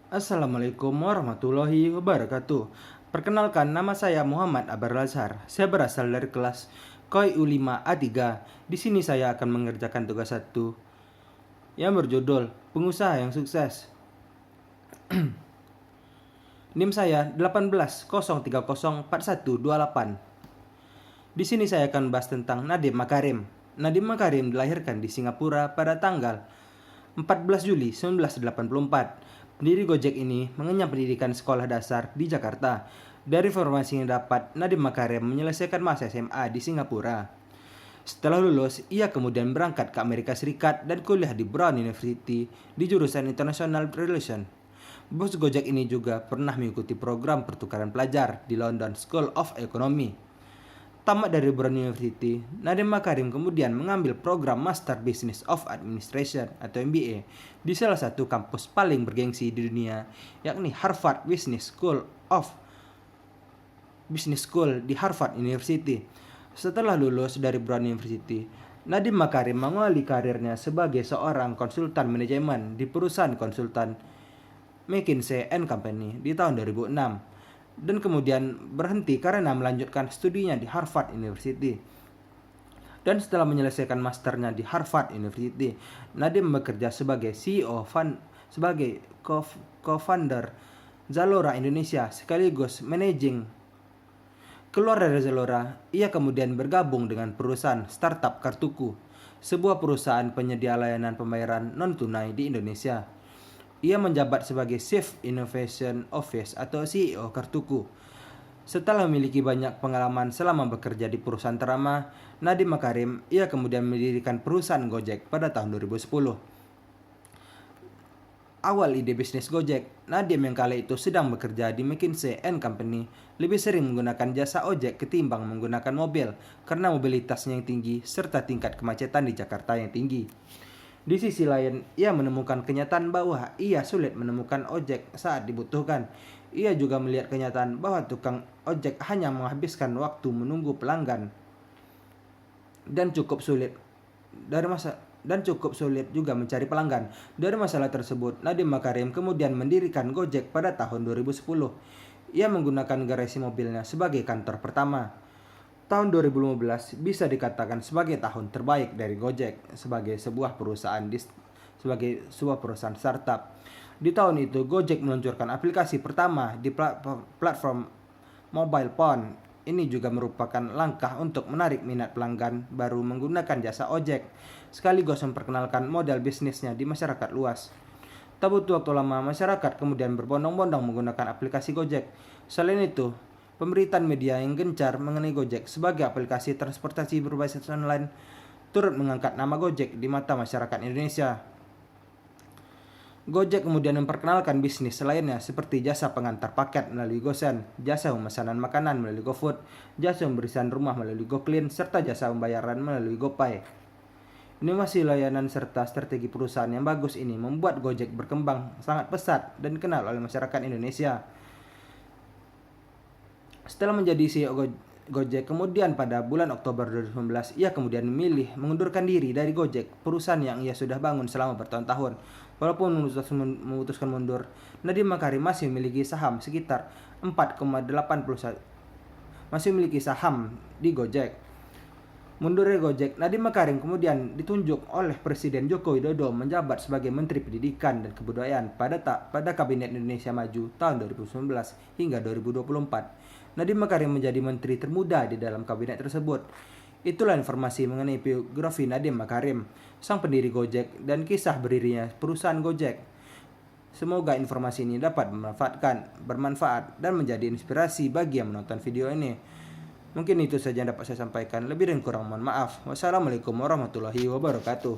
Assalamualaikum warahmatullahi wabarakatuh. Perkenalkan, nama saya Muhammad Abar Lazhar. Saya berasal dari kelas KOI U5A3. Di sini saya akan mengerjakan tugas 1 yang berjudul Pengusaha yang Sukses. NIM saya 1803041128. Di sini saya akan bahas tentang Nadiem Makarim. Nadiem Makarim dilahirkan di Singapura pada tanggal 14 Juli 1984. Pendiri Gojek ini mengenyam pendidikan sekolah dasar di Jakarta. Dari informasi yang dapat, Nadiem Makarim menyelesaikan masa SMA di Singapura. Setelah lulus, ia kemudian berangkat ke Amerika Serikat dan kuliah di Brown University di jurusan International Relations. Bos Gojek ini juga pernah mengikuti program pertukaran pelajar di London School of Economy. Tamat dari Brown University, Nadiem Makarim kemudian mengambil program Master Business of Administration atau MBA di salah satu kampus paling bergengsi di dunia, yakni Harvard Business School di Harvard University. Setelah lulus dari Brown University, Nadiem Makarim mengawali karirnya sebagai seorang konsultan manajemen di perusahaan konsultan McKinsey & Company di tahun 2006. Dan kemudian berhenti karena melanjutkan studinya di Harvard University. Dan setelah menyelesaikan masternya di Harvard University, Nadiem bekerja sebagai sebagai co-founder Zalora Indonesia sekaligus managing. Keluar dari Zalora, ia kemudian bergabung dengan perusahaan startup Kartuku, sebuah perusahaan penyedia layanan pembayaran non-tunai di Indonesia. Ia menjabat sebagai Chief Innovation Office atau CEO Kartuku. Setelah memiliki banyak pengalaman selama bekerja di perusahaan ternama, Nadiem Makarim, ia kemudian mendirikan perusahaan Gojek pada tahun 2010. Awal ide bisnis Gojek, Nadiem yang kala itu sedang bekerja di McKinsey & Company lebih sering menggunakan jasa ojek ketimbang menggunakan mobil karena mobilitasnya yang tinggi serta tingkat kemacetan di Jakarta yang tinggi. Di sisi lain, ia menemukan kenyataan bahwa ia sulit menemukan ojek saat dibutuhkan. Ia juga melihat kenyataan bahwa tukang ojek hanya menghabiskan waktu menunggu pelanggan dan cukup sulit juga mencari pelanggan. Dari masalah tersebut, Nadiem Makarim kemudian mendirikan Gojek pada tahun 2010. Ia menggunakan garasi mobilnya sebagai kantor pertama. Tahun 2015 bisa dikatakan sebagai tahun terbaik dari Gojek sebagai sebuah perusahaan startup. Di tahun itu, Gojek meluncurkan aplikasi pertama di platform mobile phone. Ini juga merupakan langkah untuk menarik minat pelanggan baru menggunakan jasa ojek, sekaligus memperkenalkan model bisnisnya di masyarakat luas. Tak butuh waktu lama, masyarakat kemudian berbondong-bondong menggunakan aplikasi Gojek. Selain itu, pemberitaan media yang gencar mengenai Gojek sebagai aplikasi transportasi berbasis online turut mengangkat nama Gojek di mata masyarakat Indonesia. Gojek kemudian memperkenalkan bisnis lainnya seperti jasa pengantar paket melalui GoSend, jasa pemesanan makanan melalui GoFood, jasa pembersihan rumah melalui GoClean, serta jasa pembayaran melalui GoPay. Inovasi layanan serta strategi perusahaan yang bagus ini membuat Gojek berkembang sangat pesat dan dikenal oleh masyarakat Indonesia. Setelah menjadi CEO Gojek, kemudian pada bulan Oktober 2019, ia kemudian memilih mengundurkan diri dari Gojek, perusahaan yang ia sudah bangun selama bertahun-tahun. Walaupun memutuskan mundur, Nadiem Makarim masih memiliki saham sekitar 4,81 masih memiliki saham di Gojek. Mundur dari Gojek, Nadiem Makarim kemudian ditunjuk oleh Presiden Joko Widodo menjabat sebagai Menteri Pendidikan dan Kebudayaan pada Kabinet Indonesia Maju tahun 2019 hingga 2024. Nadiem Makarim menjadi menteri termuda di dalam kabinet tersebut. Itulah informasi mengenai biografi Nadiem Makarim, sang pendiri Gojek dan kisah berdirinya perusahaan Gojek. Semoga informasi ini dapat bermanfaat dan menjadi inspirasi bagi yang menonton video ini. Mungkin itu saja yang dapat saya sampaikan. Lebih dan kurang mohon maaf. Wassalamualaikum warahmatullahi wabarakatuh.